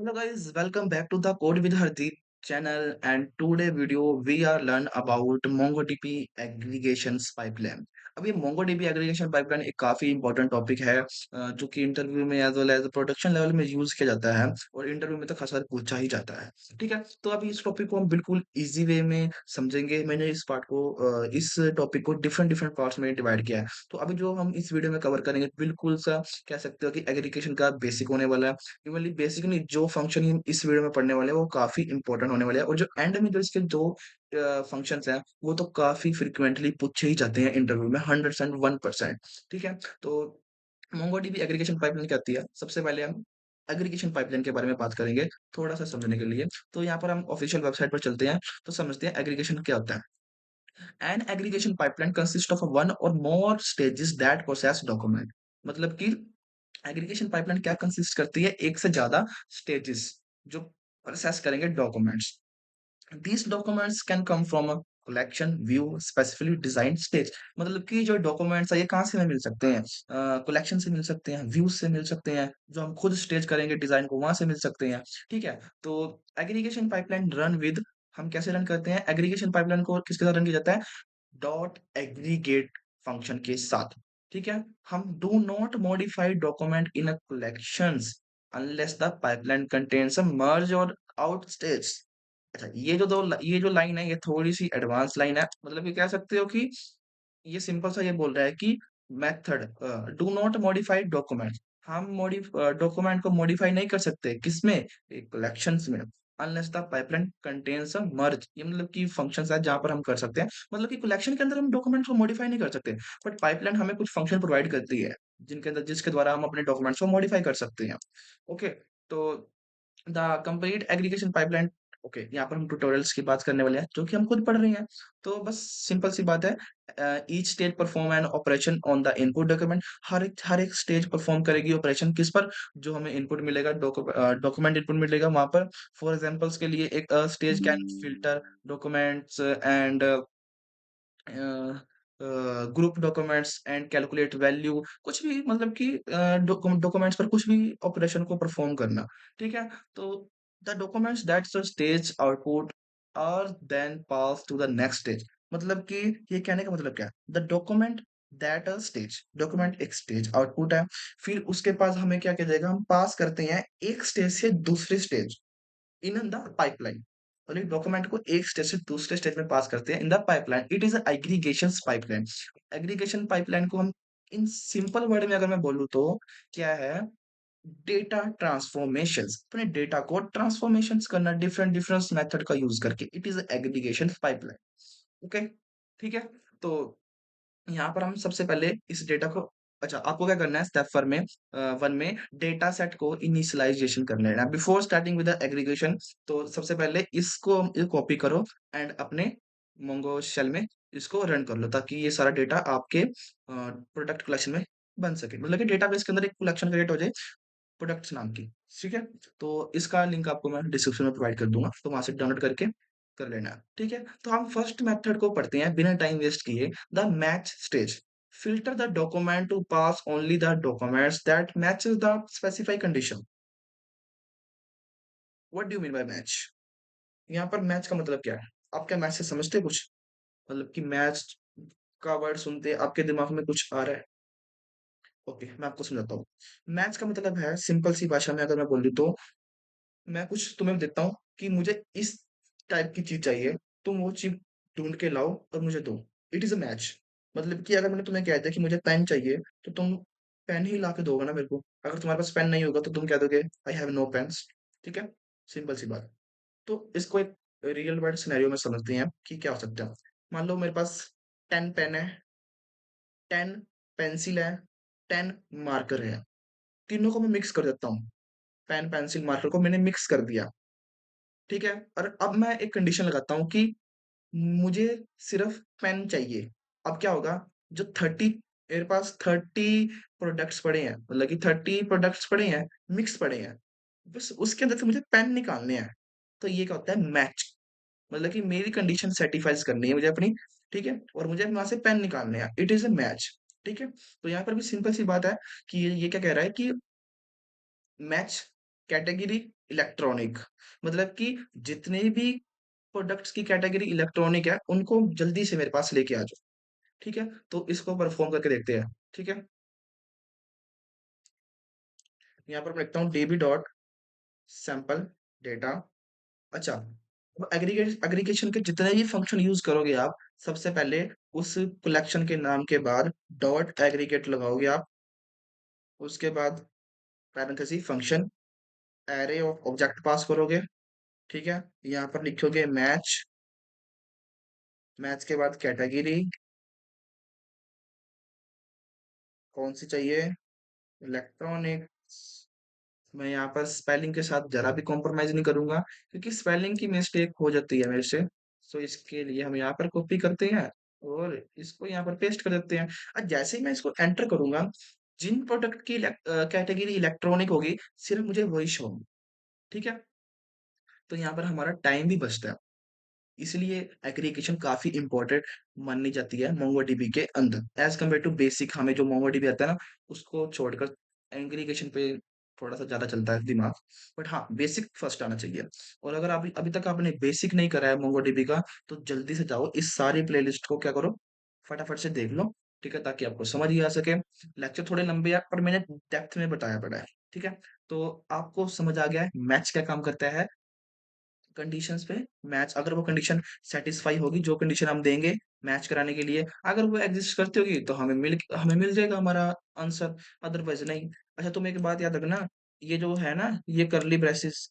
Hello guys, welcome back to the Code with Hardeep channel, and today video we are learn about MongoDB aggregations pipeline। अब ये MongoDB aggregation pipeline एक काफी important topic है, जो कि interview में as well as production level में use किया जाता है और इंटरव्यू में तो खासा पूछा ही जाता है। ठीक है, तो अभी इस टॉपिक को हम बिल्कुल इजी वे में समझेंगे। मैंने इस पार्ट को इस टॉपिक को डिफरेंट डिफरेंट पार्ट्स में डिवाइड किया है। तो अभी जो हम इस वीडियो में कवर करेंगे बिल्कुल सा कह सकते हो कि एग्रीगेशन का बेसिक होने वाला है। इवनली बेसिकली जो फंक्शन हम इस वीडियो में पढ़ने वाले हैं वो काफी इंपॉर्टेंट होने वाले हैं, और जो एंड में जो इसके दो फंक्शंस हैं वो तो काफी फ्रिक्वेंटली पूछे ही जाते हैं इंटरव्यू में 101%। ठीक है, तो मोंगोडीबी एग्रीगेशन पाइपलाइन क्या होती है, सबसे पहले हम एग्रीगेशन पाइपलाइन के बारे में बात करेंगे थोड़ा सा समझने के लिए। तो यहाँ पर हम ऑफिशियल वेबसाइट पर चलते हैं तो समझते हैं एग्रीगेशन क्या होता है। An aggregation pipeline consist of one or more stages that process document. मतलब कि एग्रीगेशन पाइपलाइन क्या कंसिस्ट करती है, एक से ज्यादा स्टेजेस जो प्रोसेस करेंगे documents. These documents can come from a collection view specifically design stage. मतलब कि जो डॉक्यूमेंट्स है ये कहाँ से हमें मिल सकते हैं, कलेक्शन से मिल सकते हैं, व्यूज से मिल सकते हैं, जो हम खुद स्टेज करेंगे डिजाइन को वहां से मिल सकते हैं। ठीक है, तो एग्रीगेशन पाइपलाइन रन विद, हम कैसे रन करते हैं एग्रीगेशन पाइपलाइन को, किसके साथ रन किया जाता है, डॉट एग्रीगेट फंक्शन के साथ। ठीक है, हम do not modify document in a collections unless the pipeline contains a merge और आउट स्टेज। अच्छा, ये जो लाइन है ये थोड़ी सी एडवांस लाइन है। मतलब ये कह सकते हो कि ये सिंपल सा ये बोल रहा है कि method do not modify document, हम डॉक्यूमेंट को मॉडिफाई नहीं कर सकते किसमें, कलेक्शंस में। Unless the pipeline contains a merge, ये मतलब कि फंक्शंस है जहां पर हम कर सकते हैं। मतलब कि कलेक्शन के अंदर हम डॉक्यूमेंट को मॉडिफाई नहीं कर सकते, बट पाइपलाइन हमें कुछ फंक्शन प्रोवाइड करती है जिनके अंदर जिसके द्वारा हम अपने डॉक्यूमेंट्स को मॉडिफाई कर सकते हैं। ओके, तो the complete aggregation pipeline. Okay, यहाँ पर हम ट्यूटोरियल्स की बात करने वाले हैं जो कि हम खुद पढ़ रहे हैं। तो बस सिंपल सी बात है, each stage perform an operation on the input document. हर एक स्टेज परफॉर्म करेगी ऑपरेशन किस पर, जो हमें इनपुट मिलेगा, डॉक्यूमेंट इनपुट मिलेगा वहां पर। फॉर एग्जांपल्स के लिए एक stage can filter documents and group documents and calculate value, कुछ भी मतलब कि डॉक्यूमेंट्स पर कुछ भी ऑपरेशन को परफॉर्म करना। ठीक है, तो the documents that's the stage output are then pass to the next stage. मतलब कि ये कहने का मतलब क्या है, the document that a stage, document एक स्टेज आउटपुट है, फिर उसके पास हमें क्या किया जाएगा, हम पास करते हैं एक स्टेज से दूसरे स्टेज इन द पाइपलाइन। मतलब डॉक्यूमेंट को एक स्टेज से दूसरे स्टेज में पास करते हैं in the pipeline, it is aggregation pipeline. Aggregation pipeline को हम इन सिंपल वर्ड में अगर मैं बोलूँ तो क्या है, डेटा ट्रांसफॉर्मेशंस, अपने डेटा को ट्रांसफॉर्मेशंस करना डिफरेंट डिफरेंट मेथड का यूज करके, it is aggregation pipeline. Okay, ठीक है, तो यहाँ पर हम सबसे पहले इस डेटा को, अच्छा आपको क्या करना है स्टेप वन में डेटा सेट को इनिशियलाइजेशन कर लेना है before starting with the aggregation. तो सबसे पहले इसको कॉपी करो एंड अपने मोंगो शेल में इसको रन कर लो, ताकि ये सारा डेटा आपके प्रोडक्ट कलेक्शन में बन सके। मतलब कि डेटाबेस के अंदर एक कलेक्शन क्रिएट हो जाए प्रोडक्ट्स नाम की। ठीक है, तो इसका लिंक आपको मैं डिस्क्रिप्शन में प्रोवाइड कर दूंगा, तो वहां से डाउनलोड करके कर लेना। ठीक है, तो हम फर्स्ट मेथड को पढ़ते हैं बिना टाइम वेस्ट किए, the match stage. Filter the document to pass only the documents that matches the specified condition. What do you mean by match, यहाँ पर मैच का मतलब क्या है, आप क्या मैच से समझते हैं कुछ, मतलब कि मैच का वर्ड सुनते आपके दिमाग में कुछ आ रहा है। ओके, मैं आपको समझाता हूँ। मैच का मतलब है, सिंपल सी भाषा में अगर मैं बोलूँ तो, मैं कुछ तुम्हें देता हूँ कि मुझे इस टाइप की चीज चाहिए, तुम वो चीज ढूंढ के लाओ और मुझे दो, इट इज अ मैच। मतलब कि अगर मैंने तुम्हें कह दिया कि मुझे पेन चाहिए, तो तुम पेन ही ला के दोगे ना मेरे को। अगर तुम्हारे पास पेन नहीं होगा तो तुम कह दोगे आई हैव नो पेन्स। ठीक है, सिंपल सी बात। तो इसको एक रियल वर्ल्ड सिनेरियो में समझते हैं कि क्या हो सकता है। मान लो मेरे पास 10 पेन है, 10 पेंसिल है, 10 मार्कर है, तीनों को मैं मिक्स कर देता हूँ। पेन पेंसिल मार्कर को मैंने मिक्स कर दिया। ठीक है, और अब मैं एक कंडीशन लगाता हूँ कि मुझे सिर्फ पेन चाहिए। अब क्या होगा, जो 30 मेरे पास 30 प्रोडक्ट्स पड़े हैं, मतलब कि 30 प्रोडक्ट्स पड़े हैं, मिक्स पड़े हैं, बस उसके अंदर से मुझे पेन निकालने हैं। तो ये क्या होता है, मैच। मतलब कि मेरी कंडीशन सेटिस्फाइज करनी है मुझे अपनी। ठीक है, और मुझे वहां से पेन निकालने हैं, इट इज ए मैच। ठीक है, तो यहाँ पर भी सिंपल सी बात है कि ये क्या कह रहा है कि मैच कैटेगरी इलेक्ट्रॉनिक, मतलब कि जितने भी प्रोडक्ट्स की कैटेगरी इलेक्ट्रॉनिक है, उनको जल्दी से मेरे पास लेके आ जाओ। ठीक है? तो इसको परफॉर्म करके देखते हैं। ठीक है? यहाँ पर मैं लिखता हूँ डीबी डॉट सैंपल डेटा। अच्छा, अब एग्रीगेशन के जितने भी फंक्शन यूज करोगे आप, सबसे पहले उस कलेक्शन के नाम के बाद डॉट एग्रीगेट लगाओगे आप। उसके बाद parenthesis function array of object pass करोगे। ठीक है? यहाँ पर लिखोगे मैच। मैच के बाद कैटेगरी कौन सी चाहिए, इलेक्ट्रॉनिक। मैं यहाँ पर स्पेलिंग के साथ जरा भी कॉम्प्रोमाइज नहीं करूंगा, क्योंकि स्पेलिंग की मिस्टेक हो जाती है मेरे से। सो इसके लिए हम यहाँ पर कॉपी करते हैं और इसको यहाँ पर पेस्ट कर देते हैं। और जैसे ही मैं इसको एंटर करूंगा, जिन प्रोडक्ट की कैटेगरी इलेक्ट्रॉनिक होगी, सिर्फ मुझे वही शो होगी। ठीक है? तो यहाँ पर हमारा टाइम भी बचता है। इसलिए एग्रीगेशन काफी इंपॉर्टेंट मानी जाती है मोंगोडीबी के अंदर, एज कम्पेयर टू बेसिक। हमें जो मोंगोडीबी आता है ना, उसको छोड़कर एग्रीगेशन पे थोड़ा सा ज्यादा चलता है दिमाग। बट हाँ, बेसिक फर्स्ट आना चाहिए। और अगर अभी अभी तक आपने बेसिक नहीं करा है मोंगोडीबी का, तो जल्दी से जाओ इस सारी प्लेलिस्ट को क्या करो, फटाफट से देख लो। ठीक है? ताकि आपको समझ ही आ सके। लेक्चर थोड़े लंबे हैं, पर मैंने डेप्थ में बताया पड़ा है। ठीक है? तो आपको समझ आ गया है मैच क्या काम करता है कंडीशंस पे। मैच, अगर वो कंडीशन सेटिस्फाई होगी, जो कंडीशन हम देंगे मैच कराने के लिए, अगर वो एग्जिस्ट करती होगी, तो हमें मिल जाएगा हमारा आंसर। अदरवाइज नहीं। अच्छा, तुम एक बात याद रखना, ये जो है ना, ये करली ब्रेसेस,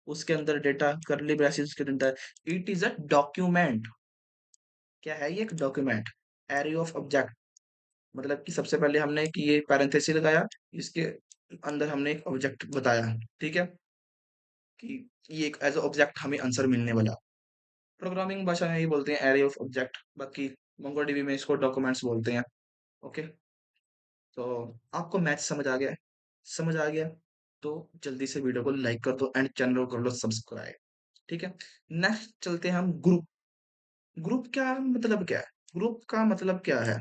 उसके अंदर डेटा करली ब्रेसेस के अंदर, इट इज अ डॉक्यूमेंट। क्या है ये? एक डॉक्यूमेंट। एरे ऑफ ऑब्जेक्ट, मतलब कि सबसे पहले हमने कि ये पैरेंथेसिस लगाया, इसके अंदर हमने एक ऑब्जेक्ट बताया। ठीक है? कि ये एक एज ऑब्जेक्ट हमें आंसर मिलने वाला। प्रोग्रामिंग भाषा में ये बोलते हैं एरे ऑफ ऑब्जेक्ट, बाकी मोंगोडीबी में इसको डॉक्यूमेंट्स बोलते हैं। ओके? तो आपको मैथ समझ आ गया है? समझ आ गया तो जल्दी से वीडियो को लाइक कर दो एंड चैनल को कर लो सब्सक्राइब। ठीक है? नेक्स्ट चलते हैं हम ग्रुप। ग्रुप क्या मतलब क्या है? ग्रुप का मतलब क्या है?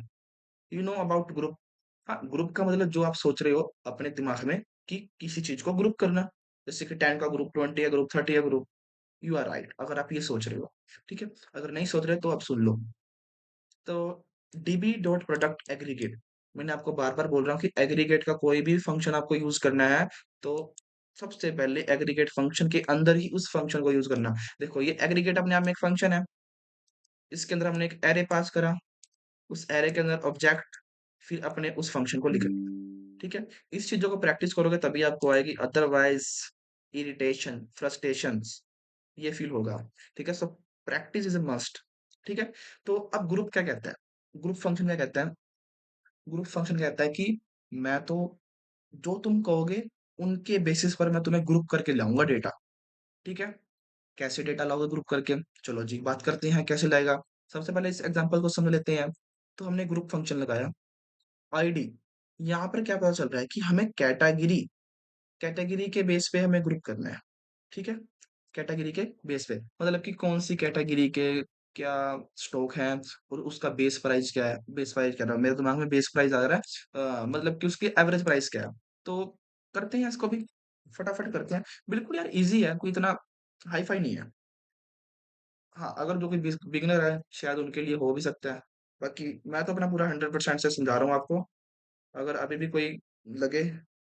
You know about group? हाँ, ग्रुप का मतलब जो आप सोच रहे हो अपने दिमाग में, कि किसी चीज को ग्रुप करना, जैसे कि 10 का ग्रुप, 20 का ग्रुप, 30 का ग्रुप। यू आर राइट, अगर आप ये सोच रहे हो। ठीक है? अगर नहीं सोच रहे तो आप सुन लो। तो डीबी डॉट प्रोडक्ट एग्रीगेट, मैंने आपको बार बार बोल रहा हूँ कि एग्रीगेट का कोई भी फंक्शन आपको यूज करना है, तो सबसे पहले एग्रीगेट फंक्शन के अंदर ही उस फंक्शन को यूज करना। देखो, ये एग्रीगेट अपने आप में एक फंक्शन है। इसके अंदर हमने एक एरे पास करा, उस एरे के अंदर ऑब्जेक्ट, फिर अपने उस फंक्शन को लिखा। ठीक है? इस चीजों को प्रैक्टिस करोगे तभी आपको आएगी, अदरवाइज इरिटेशन, फ्रस्ट्रेशंस ये फील होगा। ठीक है? So practice is a must. ठीक है? तो अब ग्रुप क्या कहता है, ग्रुप फंक्शन क्या कहता है? ग्रुप फंक्शन कहता है कि मैं तो, जो तुम कहोगे उनके बेसिस पर मैं तुम्हें ग्रुप करके लाऊंगा डेटा। ठीक है? कैसे डेटा लाओगे ग्रुप करके? चलो जी, बात करते हैं कैसे लाएगा। सबसे पहले इस एग्जांपल को समझ लेते हैं। तो हमने ग्रुप फंक्शन लगाया, आईडी। यहाँ पर क्या पता चल रहा है कि हमें कैटेगरी, कैटेगरी के बेस पे हमें ग्रुप करना है। ठीक है? कैटेगरी के बेस पे, मतलब कि कौन सी कैटेगरी के क्या स्टॉक है, और उसका बेस प्राइस क्या है। बेस प्राइस क्या रहा है, मेरे दिमाग में बेस प्राइस आ रहा है, मतलब कि उसकी एवरेज प्राइस क्या है। तो करते हैं इसको भी, फटाफट करते हैं। बिल्कुल यार, इजी है, कोई इतना हाई फाई नहीं है। हाँ, अगर जो कोई बिगिनर है शायद उनके लिए हो भी सकता है। बाकी मैं तो अपना पूरा 100% से समझा रहा हूँ आपको। अगर अभी भी कोई लगे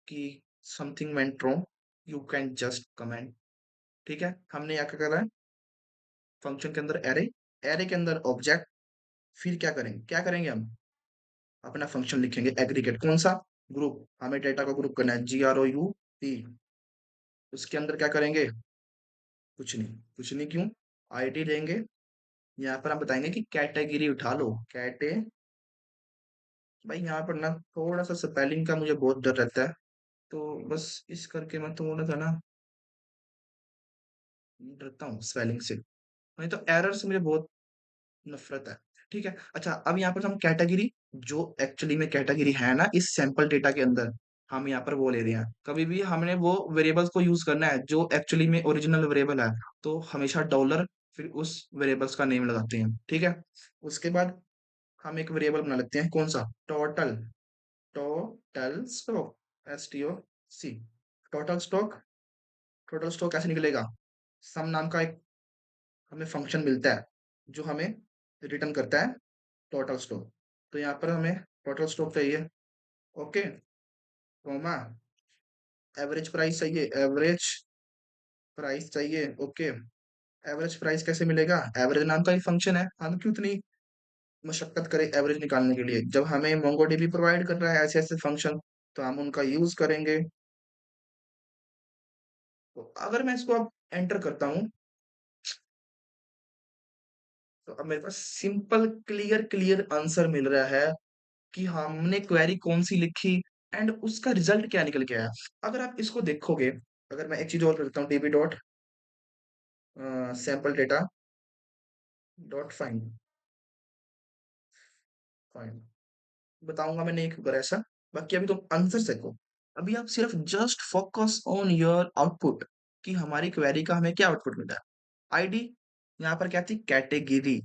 कि something went wrong, you can just comment. ठीक है? हमने यहाँ क्या करा है, फंक्शन के अंदर एरे, एरे के अंदर ऑब्जेक्ट, फिर क्या करेंगे हम अपना फंक्शन लिखेंगे एग्रीगेट। कौन सा? ग्रुप। हमें डेटा को ग्रुप करना है, GROUP। उसके अंदर क्या करेंगे? कुछ नहीं। कुछ नहीं क्यों? आईडी देंगे। यहाँ पर हम बताएंगे कि कैटेगरी उठा लो, कैटे। भाई यहाँ पर ना थोड़ा सा स्पेलिंग का मुझे बहुत डर रहता है, तो बस इस करके मैं थोड़ा सा ना डरता हूँ स्पेलिंग से। नहीं तो एरर से मुझे बहुत नफरत है। ठीक है? अच्छा, अब यहाँ पर हम कैटेगरी, जो एक्चुअली में कैटेगरी है ना इस सैंपल डेटा के अंदर, हम यहाँ पर वो ले रहे हैं। कभी भी हमने वो वेरिएबल्स को यूज करना है जो एक्चुअली में ओरिजिनल वेरिएबल है, तो हमेशा डॉलर, फिर उस वेरिएबल्स का नेम लगाते हैं। ठीक है? उसके बाद हम एक वेरिएबल बना लेते हैं, कौन सा? Total. Total stock, STOC, total stock. Total stock कैसे निकलेगा? सम नाम का एक हमें फंक्शन मिलता है जो हमें रिटर्न करता है टोटल स्टॉक। तो यहाँ पर हमें टोटल स्टॉक चाहिए, ओके, कॉमा एवरेज प्राइस चाहिए, एवरेज प्राइस चाहिए, ओके। एवरेज प्राइस कैसे मिलेगा? एवरेज नाम का ही फंक्शन है, हम क्यों इतनी मशक्कत करें एवरेज निकालने के लिए, जब हमें मोंगोडीबी प्रोवाइड कर रहा है ऐसे ऐसे फंक्शन, तो हम उनका यूज करेंगे। तो अगर मैं इसको अब एंटर करता हूँ, तो अब मेरे पास सिंपल क्लियर क्लियर आंसर मिल रहा है कि हमने क्वेरी कौन सी लिखी एंड उसका रिजल्ट क्या निकल के आया। अगर आप इसको देखोगे, अगर मैं एक चीज और करता हूँ, dB dot sample data dot find, find, बताऊंगा मैं नहीं करा ऐसा। बाकी अभी तुम आंसर देखो, अभी आप सिर्फ just focus on your output कि हमारी क्वेरी का हमें क्या आउटपुट मिला। आईडी यहाँ पर क्या थी? कैटेगरी।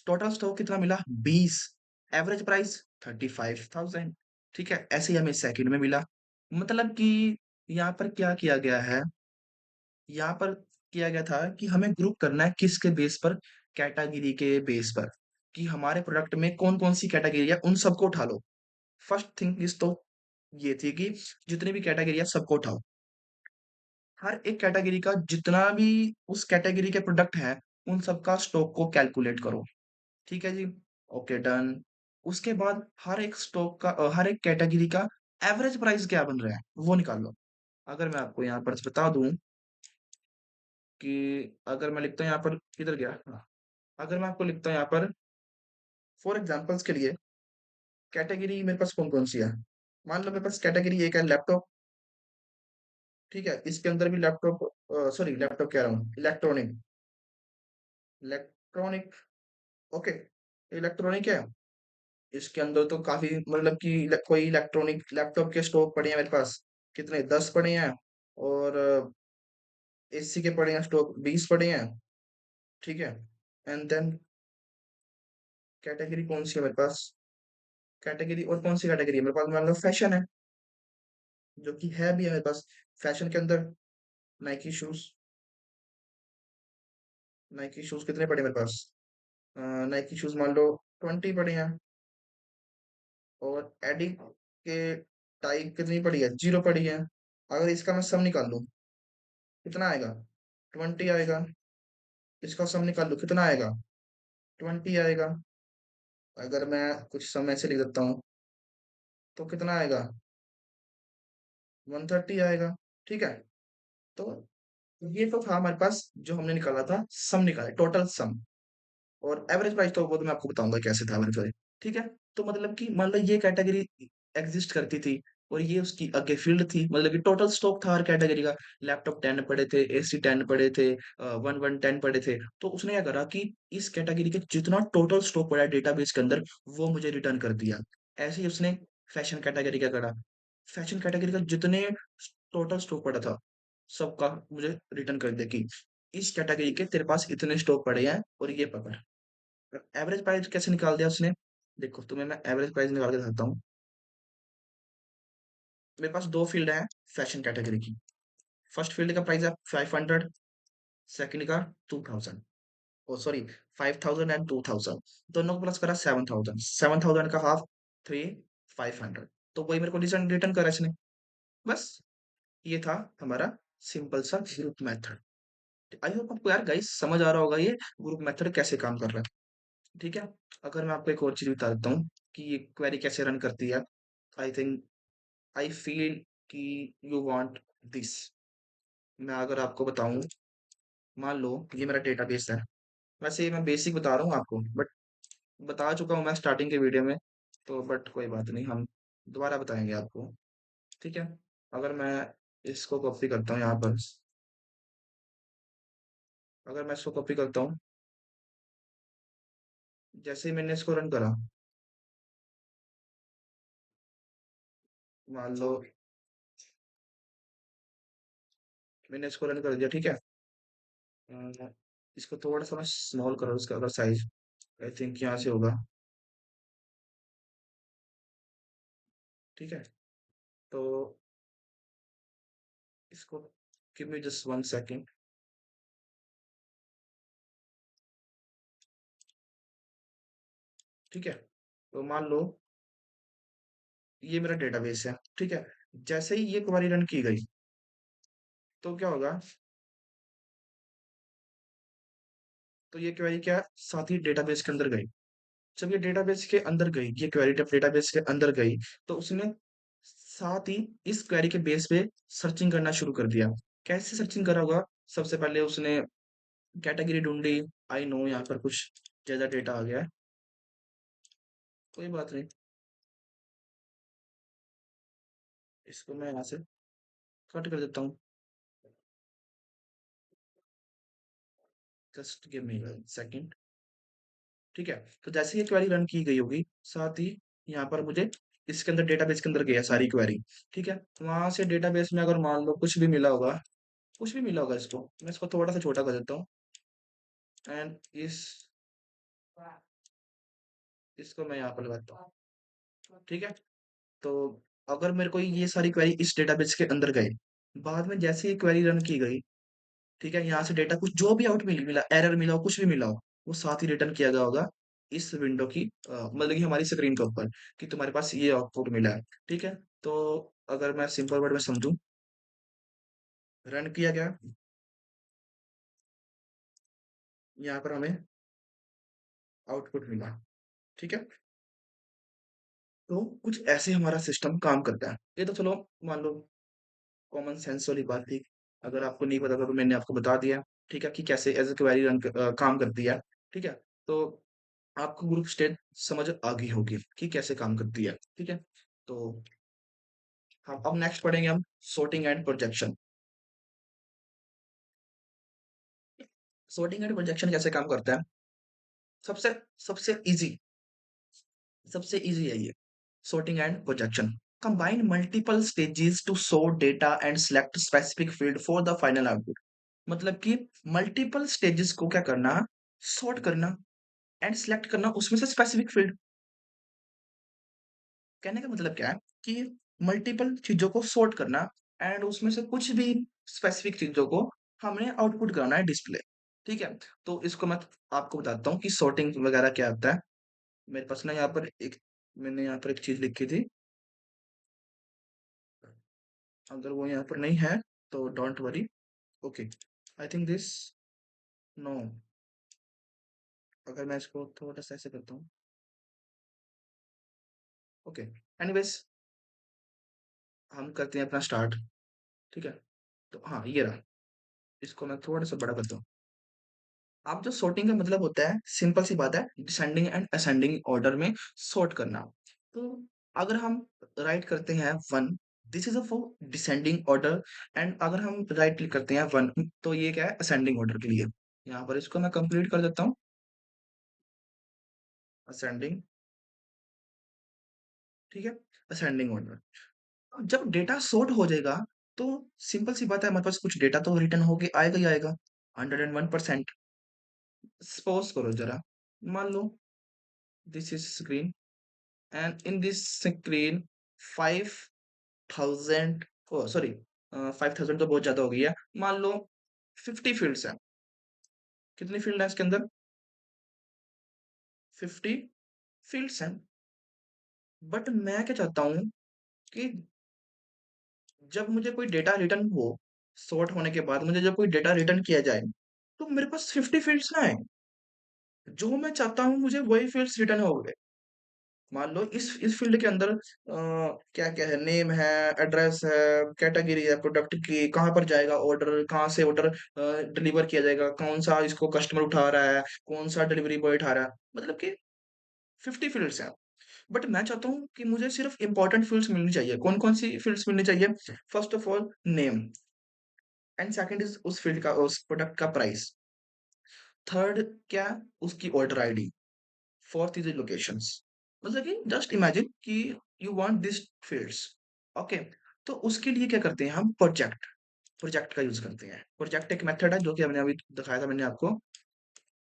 टोटल स्टॉक कितना मिला? 20। Average price 35,000। ठीक है, ऐसे ही हमें सेकंड में मिला। मतलब कि यहाँ पर क्या किया गया है, यहाँ पर किया गया था कि हमें ग्रुप करना है किसके बेस पर? कैटेगरी के बेस पर, कि हमारे प्रोडक्ट में कौन कौन सी कैटेगरी है उन सबको उठा लो। फर्स्ट थिंग इज तो ये थी कि जितनी भी कैटेगरी है सबको उठाओ, हर एक कैटेगरी का जितना भी उस कैटेगरी के प्रोडक्ट है उन सबका स्टॉक को कैलकुलेट करो। ठीक है जी, ओके डन। उसके बाद हर एक स्टॉक का हर एक कैटेगरी का एवरेज प्राइस क्या बन रहा है वो निकाल लो। अगर मैं आपको यहाँ पर बता दूं कि अगर मैं लिखता हूँ यहाँ पर, किधर गया, हाँ, अगर मैं आपको लिखता हूँ यहाँ पर फॉर एग्जांपल्स के लिए, कैटेगरी मेरे पास कौन कौन सी है। मान लो मेरे पास कैटेगरी एक है लैपटॉप, ठीक है, इसके अंदर भी लैपटॉप, सॉरी लैपटॉप कह रहा हूँ, इलेक्ट्रॉनिक, इलेक्ट्रॉनिक, ओके, इलेक्ट्रॉनिक है। इसके अंदर तो काफी मतलब कि कोई इलेक्ट्रॉनिक लैपटॉप के स्टॉक पड़े हैं मेरे पास, कितने? 10 पड़े हैं। और एसी के पड़े हैं स्टॉक 20 पड़े हैं। ठीक है, एंड देन कैटेगरी कौन सी है मेरे पास? कैटेगरी और कौन सी कैटेगरी है मेरे पास? मान लो फैशन है, जो कि है भी है मेरे पास। फैशन के अंदर नाइकी शूज, नाइकी शूज कितने पड़े हैं मेरे पास? नाइकी शूज मान लो 20 पड़े हैं। और एडी के टाई कितनी पड़ी है? 0 पड़ी है। अगर इसका मैं सम निकाल लूं कितना आएगा? 20 आएगा। इसका सम निकाल लूं कितना आएगा? 20 आएगा। अगर मैं कुछ सम ऐसे लिख देता हूँ तो कितना आएगा? 130 आएगा। ठीक है, तो ये तो था हमारे पास जो हमने निकाला था, सम निकाला, टोटल सम। और एवरेज प्राइस तो वो तो मैं आपको बताऊंगा कैसे था एवरेज प्राइस। ठीक है, तो मतलब कि मान लो ये कैटेगरी एग्जिस्ट करती थी और ये उसकी आगे फील्ड थी, मतलब कि टोटल स्टॉक था हर कैटेगरी का। लैपटॉप 10 पड़े थे, एसी 10 पड़े थे, वन वन 10 पड़े थे। तो उसने क्या करा कि इस कैटेगरी के जितना टोटल स्टॉक पड़ा है डेटाबेस के अंदर वो मुझे रिटर्न कर दिया। ऐसे ही उसने फैशन कैटेगरी क्या करा, फैशन कैटेगरी का जितने टोटल स्टॉक पड़ा था सबका मुझे रिटर्न कर दिया कि इस कैटेगरी के तेरे पास इतने स्टॉक पड़े हैं और ये पकड़। एवरेज प्राइस कैसे निकाल दिया उसने? देखो तुम्हें मैं एवरेज प्राइस निकाल के दिखाता हूँ। मेरे पास दो फील्ड है फैशन कैटेगरी की। फर्स्ट फील्ड का प्राइस है 500, सेकंड का 2000, ओ सॉरी 5000 एंड 2000, दोनों को प्लस करा 7000, 7000 का हाफ 3500। तो वही मेरे को रिटर्न रिटर्न करा इसने। बस ये था हमारा सिंपल सा ग्रुप मेथड। आई होप आपको यार गाइस समझ आ रहा होगा ये ग्रुप मेथड कैसे काम कर रहा है। ठीक है, अगर मैं आपको एक और चीज बता देता हूँ कि ये क्वेरी कैसे रन करती है। आई थिंक आई फील कि यू वांट दिस। मैं अगर आपको बताऊं, मान लो ये मेरा डेटाबेस है। वैसे मैं बेसिक बता रहा हूँ आपको, बट बता चुका हूँ मैं स्टार्टिंग के वीडियो में, तो बट कोई बात नहीं, हम दोबारा बताएंगे आपको। ठीक है, अगर मैं इसको कॉपी करता हूँ यहाँ पर, अगर मैं इसको कॉपी करता हूँ, जैसे ही मैंने इसको रन करा, मान लो मैंने इसको रन कर दिया, ठीक है। अ, इसको थोड़ा सा मैं स्मॉल करो, इसका अगर साइज आई थिंक यहाँ से होगा। ठीक है, तो इसको गिव मी जस्ट 1 सेकेंड। ठीक है, तो मान लो ये मेरा डेटाबेस है। ठीक है, जैसे ही ये क्वेरी रन की गई तो क्या होगा, तो ये क्वेरी क्या साथ ही डेटाबेस के अंदर गई। जब ये डेटाबेस के अंदर गई, ये क्वेरी जब डेटाबेस के अंदर गई, तो उसने साथ ही इस क्वेरी के बेस पे सर्चिंग करना शुरू कर दिया। कैसे सर्चिंग करा होगा? सबसे पहले उसने कैटेगरी ढूंढी। आई नो यहाँ पर कुछ ज्यादा डेटा आ गया है, कोई बात नहीं, इसको मैं यहाँ से कट कर देता हूँ। Just give me second. ठीक है, तो जैसे ये क्वेरी रन की गई होगी, साथ ही यहाँ पर मुझे इसके अंदर डेटाबेस के अंदर गया सारी क्वेरी। ठीक है, वहां से डेटाबेस में अगर मान लो कुछ भी मिला होगा, कुछ भी मिला होगा, इसको मैं इसको थोड़ा सा छोटा कर देता हूँ। एंड इसको मैं यहाँ पर लगाता हूँ। ठीक है, तो अगर मेरे को ये सारी क्वेरी इस डेटाबेस के अंदर गए, बाद में जैसे ये क्वेरी रन की गई, ठीक है, यहाँ से डेटा कुछ जो भी आउट मिला, एरर मिला हो, कुछ भी मिला हो, वो साथ ही रिटर्न किया गया होगा इस विंडो की मतलब कि हमारी स्क्रीन के ऊपर, कि तुम्हारे पास ये आउटपुट मिला है। ठीक है, तो अगर मैं सिंपल वर्ड में समझूं, रन किया गया, यहाँ पर हमें आउटपुट मिला। ठीक है, तो कुछ ऐसे हमारा सिस्टम काम करता है। ये तो चलो मान लो कॉमन सेंस वाली बात थी। अगर आपको नहीं पता था तो मैंने आपको बता दिया। ठीक है, कि कैसे एज ए क्वेरी काम करती है। ठीक है, तो आपको ग्रुप स्टेट समझ आ गई होगी कि कैसे काम करती है। ठीक है, तो हम अब नेक्स्ट पढ़ेंगे हम sorting and projection. sorting and projection कैसे काम करता है? सबसे सबसे इजी सबसे इजी है ये sorting and projection. combine multiple stages to sort data and select specific field for the final output। मतलब कि मल्टीपल स्टेजेस को क्या करना, सॉर्ट करना एंड सिलेक्ट करना उसमें से स्पेसिफिक फील्ड। कहने का मतलब क्या है कि मल्टीपल चीजों को सॉर्ट करना एंड उसमें से कुछ भी स्पेसिफिक चीजों को हमने आउटपुट करना है डिस्प्ले। ठीक है, तो इसको मैं आपको बताता हूँ कि सॉर्टिंग वगैरह क्या होता है। मेरे पास ना यहाँ पर एक मैंने यहाँ पर एक चीज लिखी थी, अगर वो यहाँ पर नहीं है तो don't worry. Okay, I think this, no, अगर मैं इसको थोड़ा सा ऐसे करता हूँ। ओके, एनीवेज हम करते हैं अपना स्टार्ट। ठीक है, तो हाँ ये रहा, इसको मैं थोड़ा सा बड़ा करता हूँ। आप जो सॉर्टिंग का मतलब होता है, सिंपल सी बात है, डिसेंडिंग एंड असेंडिंग ऑर्डर में सॉर्ट करना। तो अगर हम राइट करते हैं one, this is a for descending order. And अगर हम राइट क्लिक करते हैं वन, तो ये क्या है, असेंडिंग ऑर्डर के लिए। यहाँ पर इसको मैं कंप्लीट कर देता हूँ, असेंडिंग। ठीक है, असेंडिंग ऑर्डर। जब डेटा सॉर्ट हो जाएगा, तो सिंपल सी बात है, हमारे पास कुछ डेटा तो रिटर्न होके आएगा ही आएगा, 101%। सपोज करो जरा, मान लो this is screen and in this screen 5000, oh sorry 5000 तो बहुत ज्यादा हो गई है, मान लो 50 फील्ड्स हैं। कितनी फील्ड है इसके अंदर? 50 फील्ड्स हैं। बट मैं क्या चाहता हूँ कि जब मुझे कोई डेटा रिटर्न हो, सॉर्ट होने के बाद मुझे जब कोई डेटा रिटर्न किया जाए, तो मेरे पास 50 फील्ड्स ना आए। जो मैं चाहता हूँ मुझे वही फील्ड्स रिटर्न हो गए। मान लो इस फील्ड के अंदर क्या क्या है, नेम है, एड्रेस है, कैटेगरी है, प्रोडक्ट की, कहाँ पर जाएगा ऑर्डर, कहाँ से ऑर्डर डिलीवर किया जाएगा, कौन सा इसको कस्टमर उठा रहा है, कौन सा डिलीवरी बॉय उठा रहा है, मतलब कि 50 फील्ड्स हैं। बट मैं चाहता हूँ कि मुझे सिर्फ इंपॉर्टेंट फील्ड्स मिलनी चाहिए। कौन कौन सी फील्ड्स मिलनी चाहिए? First of all name, and second is उस फील्ड का, उस प्रोडक्ट का प्राइस। थर्ड क्या, उसकी order ID. Fourth is locations. मतलब कि जस्ट इमेजिन कि you want this fields. Okay, तो उसके लिए क्या करते हैं हम, प्रोजेक्ट। प्रोजेक्ट का यूज करते हैं। प्रोजेक्ट एक मेथड है जो कि हमने अभी दिखाया था मैंने आपको।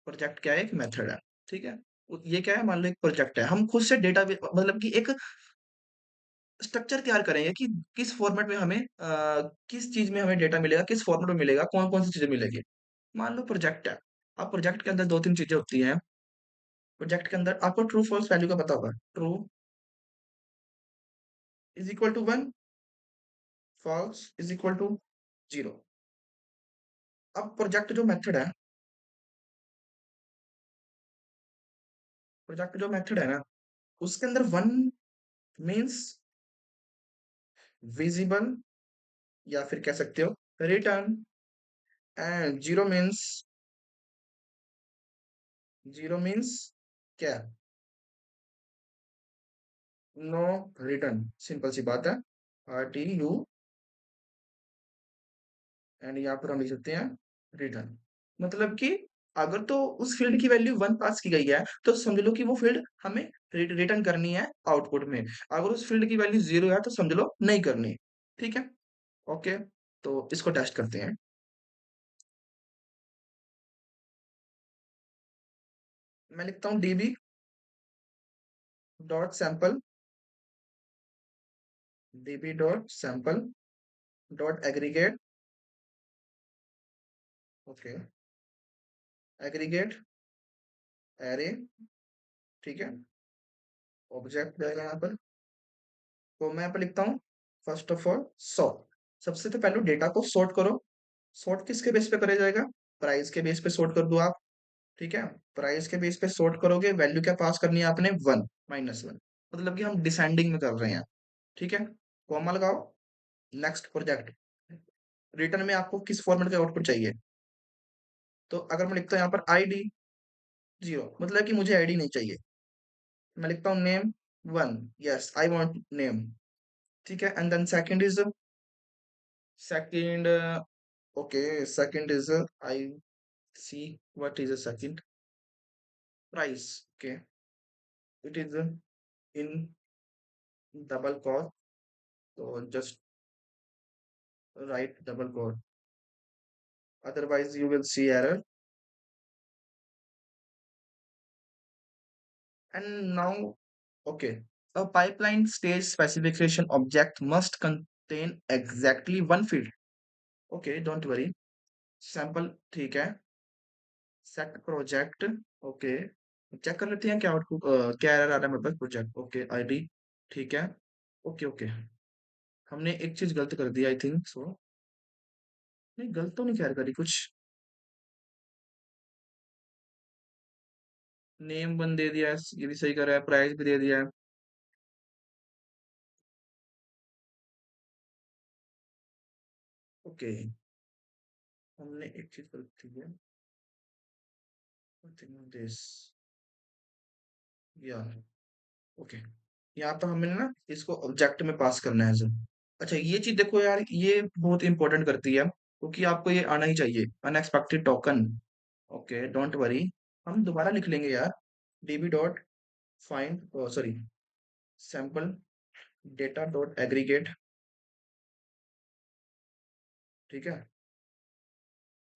प्रोजेक्ट क्या है, एक मेथड है। ठीक है, ये क्या है, मान लो एक प्रोजेक्ट है, हम खुद से डेटा मतलब कि एक स्ट्रक्चर तैयार करेंगे कि किस फॉर्मेट में हमें किस चीज में हमें डेटा मिलेगा, किस फॉर्मेट में मिलेगा, कौन कौन सी चीजें मिलेगी। मान लो प्रोजेक्ट है। अब प्रोजेक्ट के अंदर दो तीन चीजें होती हैं। प्रोजेक्ट के अंदर आपको ट्रू फॉल्स वैल्यू का पता होगा। True is equal to one, false is equal to zero. अब प्रोजेक्ट जो मेथड है, प्रोजेक्ट जो मेथड है ना, उसके अंदर वन मीन्स विजिबल, या फिर कह सकते हो रिटर्न, एंड जीरो मीन्स क्या? No return. सिंपल सी बात है। RTU, एंड यहाँ पर हम लिख सकते हैं रिटर्न। मतलब कि अगर तो उस फील्ड की वैल्यू वन पास की गई है तो समझ लो कि वो फील्ड हमें रिटर्न करनी है आउटपुट में। अगर उस फील्ड की वैल्यू जीरो है तो समझ लो नहीं करनी। ठीक है। ओके, तो इसको टेस्ट करते हैं। मैं लिखता हूँ db.sample, db.sample.aggregate। Okay, aggregate array. ठीक है, ऑब्जेक्ट रहेगा यहाँ पर। तो मैं यहाँ पर लिखता हूँ फर्स्ट ऑफ ऑल सॉर्ट। सबसे तो पहले डेटा को सॉर्ट करो। सॉर्ट किसके बेस पे करा जाएगा? प्राइस के बेस पे सॉर्ट कर दो आप। ठीक है, प्राइस के बेस पे सॉर्ट करोगे, वैल्यू क्या पास करनी है आपने? वन, -1। मतलब कि हम डिसेंडिंग में कर रहे हैं। ठीक है, कॉमा लगाओ। नेक्स्ट प्रोजेक्ट, रिटर्न में आपको किस फॉर्मेट का आउटपुट चाहिए? तो अगर मैं लिखता हूँ यहाँ पर ID जीरो, मतलब कि मुझे ID नहीं चाहिए। मैं लिखता हूँ name one, yes I want name. ठीक है, and then second okay, second is I see what is a second? Price. Okay, it is in double quote, तो just write double quote, otherwise you will see error. And now, okay, a pipeline stage specification object must contain exactly one field. Okay, don't worry. Sample ठीक है। Set project, okay, check कर लेते हैं क्या output, क्या error आ रहा है मेरे पास। प्रोजेक्ट, ओके, ID ठीक है। ओके ओके, हमने एक चीज गलत कर दी आई थिंक सो। नहीं, गलत तो नहीं खैर करी कुछ। नेम वन दे दिया है, ये भी सही करा है, प्राइस भी दे दिया है। ओके, हमने एक चीज गलत की है। दिस, या ओके, यहाँ पर हमें ना इसको ऑब्जेक्ट में पास करना है सर। अच्छा, ये चीज देखो यार, ये बहुत इंपॉर्टेंट करती है, क्योंकि आपको ये आना ही चाहिए, unexpected token. Okay, don't worry, हम दोबारा लिख लेंगे यार। db dot find, sorry, sample data dot aggregate. ठीक है,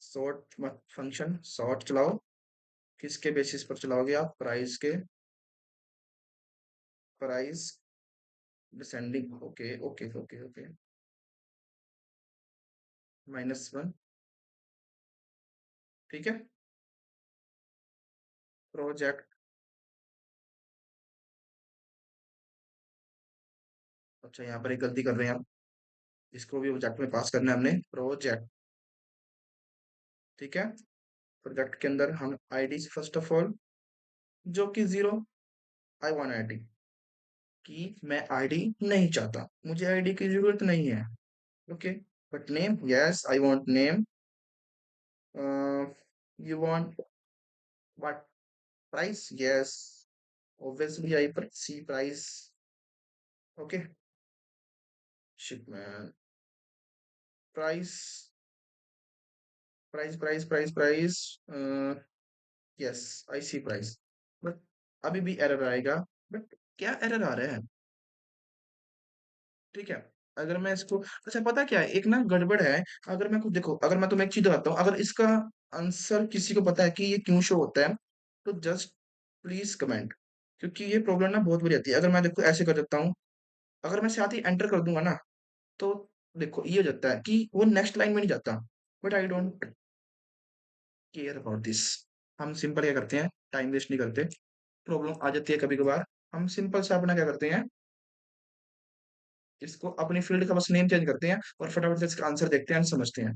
सॉर्ट फंक्शन सॉर्ट चलाओ। किसके बेसिस पर चलाओगे आप? प्राइस के, price descending. Okay okay okay okay, -1। ठीक है, प्रोजेक्ट। अच्छा, यहाँ पर एक गलती कर रहे हैं हम, इसको भी प्रोजेक्ट में पास करना है हमने, प्रोजेक्ट। ठीक है, प्रोजेक्ट के अंदर हम आईडी फर्स्ट ऑफ ऑल, जो कि जीरो, आई वांट आईडी, कि मैं आईडी नहीं चाहता, मुझे आईडी की जरूरत नहीं है। Okay, but name, yes I want name. You want what? Price, yes obviously I पर see price. Okay, shipment, price, price, yes I see price. But अभी भी एरर आएगा। बट क्या एरर आ रहा है? ठीक है, अगर मैं इसको, अच्छा पता क्या है, एक ना गड़बड़ है। अगर मैं कुछ देखो, अगर मैं तुम्हें एक चीज बताता हूँ, अगर इसका आंसर किसी को पता है कि ये क्यों शो होता है, तो जस्ट प्लीज कमेंट, क्योंकि ये प्रॉब्लम ना बहुत बड़ी आती है। अगर मैं देखो ऐसे कर देता हूँ, अगर मैं साथ ही एंटर कर दूँगा ना, तो देखो ये हो जाता है कि वो नेक्स्ट लाइन में नहीं जाता। But I don't care about this. हम सिंपल क्या करते हैं, टाइम वेस्ट नहीं करते। प्रॉब्लम आ जाती है कभी-कभार, हम सिंपल सा अपना क्या करते हैं, इसको अपनी फ़ील्ड का बस नेम चेंज करते हैं और फटाफट से इसका आंसर देखते हैं एंड समझते हैं।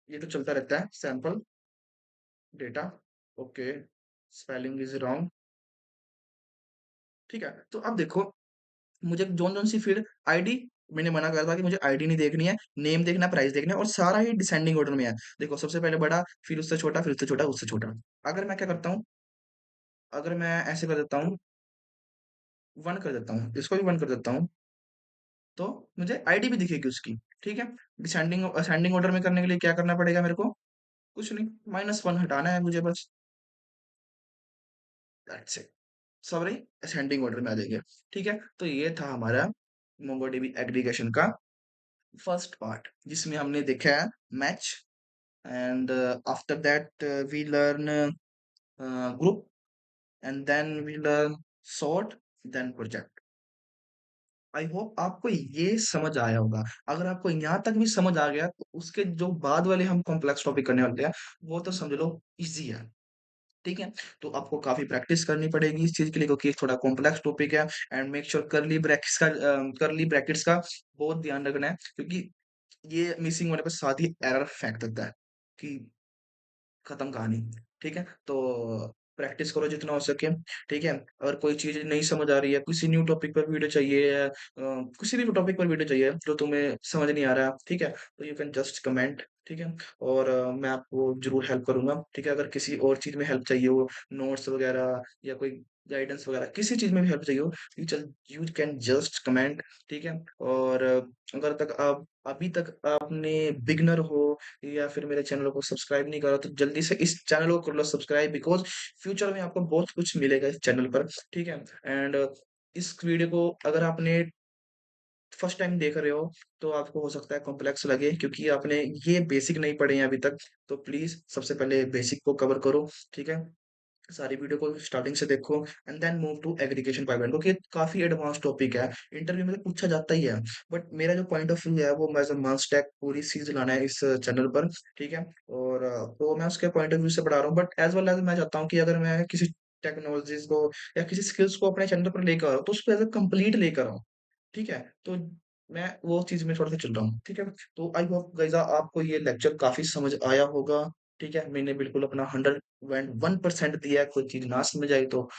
ये तो चलता रहता है, sample, data, okay, spelling is wrong, ठीक है? तो अब देखो, मुझे जौन-जौन सी फ़ील्ड आईडी मैंने मना करा था कि मुझे आईडी नहीं देखनी है, नेम देखना है, प्राइस देखना है और सारा ही डिसेंडिंग ऑर्डर में है। देखो सबसे पहले बड़ा, फिर उससे छोटा, फिर उससे छोटा, उससे छोटा। अगर मैं क्या करता हूँ, अगर मैं ऐसे कर देता हूँ, 1 कर देता हूँ, इसको भी 1 कर देता हूँ, तो मुझे आईडी भी दिखेगी उसकी, ठीक है? डिसेंडिंग असेंडिंग ऑर्डर में करने के लिए क्या करना पड़ेगा मेरे को? कुछ नहीं, -1 हटाना है मुझे बस, that's it. Sorry, ascending order में आ जाएँगे, ठीक है? तो ये था हमारा मोंगोडीबी एग्रीगेशन का फर्स्ट पार्ट, जिसमें हमने देखा है match and after that we learn group and then we learn sort, then project. I hope आपको ये समझ आया होगा। अगर आपको यहाँ तक भी समझ आ गया, तो उसके जो बाद वाले हम कॉम्प्लेक्स टॉपिक करने वाले हैं, वो तो समझ लो ईज़ी है। ठीक है? तो आपको काफ़ी प्रैक्टिस करनी पड़ेगी इस चीज़ के लिए, क्योंकि ये थोड़ा कॉम्प्लेक्स टॉपिक है and make sure curly brackets का बहुत ध्यान रखना है, क्योंकि ये मिसिंग होने पे साथ ही एरर फेंक देता है कि खत्म कहानी, ठीक है? तो प्रैक्टिस करो जितना हो सके, ठीक है? अगर कोई चीज़ नहीं समझ आ रही है, किसी न्यू टॉपिक पर वीडियो चाहिए या किसी भी टॉपिक पर वीडियो चाहिए जो तुम्हें समझ नहीं आ रहा, ठीक है? तो यू कैन जस्ट कमेंट, ठीक है? और मैं आपको ज़रूर हेल्प करूँगा, ठीक है? अगर किसी और चीज़ में हेल्प चाहिए हो, नोट्स वगैरह या कोई गाइडेंस वगैरह, किसी चीज़ में भी हेल्प चाहिए हो, यू कैन जस्ट कमेंट, ठीक है? और अगर तक आप अभी तक आपने बिगिनर हो या फिर मेरे चैनल को सब्सक्राइब नहीं करा, तो जल्दी से इस चैनल को कर लो सब्सक्राइब, बिकॉज़ फ्यूचर में आपको बहुत कुछ मिलेगा इस चैनल पर, ठीक है? एंड इस वीडियो को अगर आपने फर्स्ट टाइम देख रहे हो, तो आपको हो सकता है कॉम्प्लेक्स लगे, क्योंकि आपने ये बेसिक नहीं पढ़े हैं अभी तक, तो प्लीज़ सबसे पहले बेसिक को कवर करो, ठीक है? सारी वीडियो को स्टार्टिंग से देखो and then move to aggregation pipeline, क्योंकि ये काफ़ी एडवांस टॉपिक है, इंटरव्यू में तो पूछा जाता ही है। बट मेरा जो पॉइंट ऑफ व्यू है, वो एज़ अ मास्टैक पूरी चीज़ लाना है इस चैनल पर, ठीक है? और तो मैं उसके पॉइंट ऑफ व्यू से पढ़ा रहा हूँ, बट एज़ वेल एज़ मैं चाहता हूँ कि अगर मैं किसी टेक्नोलॉजीज़ को या किसी स्किल्स को अपने चैनल पर लेकर आ रहा हूँ, तो उसको एज़ अ कंप्लीट लेकर आऊँ, ठीक है? तो मैं वो चीज़ में थोड़ा-सा चल रहा हूँ, ठीक है? तो आई होप गाइज़ आपको ये लेक्चर काफ़ी समझ आया होगा, ठीक है? मैंने बिल्कुल अपना 101% दिया है, कोई चीज़ ना समझ आई तो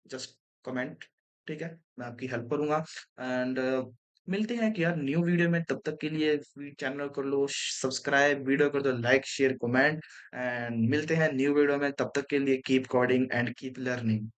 जस्ट कमेंट, ठीक है? मैं आपकी हेल्प करूँगा एंड मिलते हैं कि यार न्यू वीडियो में, तब तक के लिए चैनल कर लो सब्सक्राइब, वीडियो कर दो लाइक, शेयर, कमेंट एंड मिलते हैं न्यू वीडियो में, तब तक के लिए keep coding and keep learning.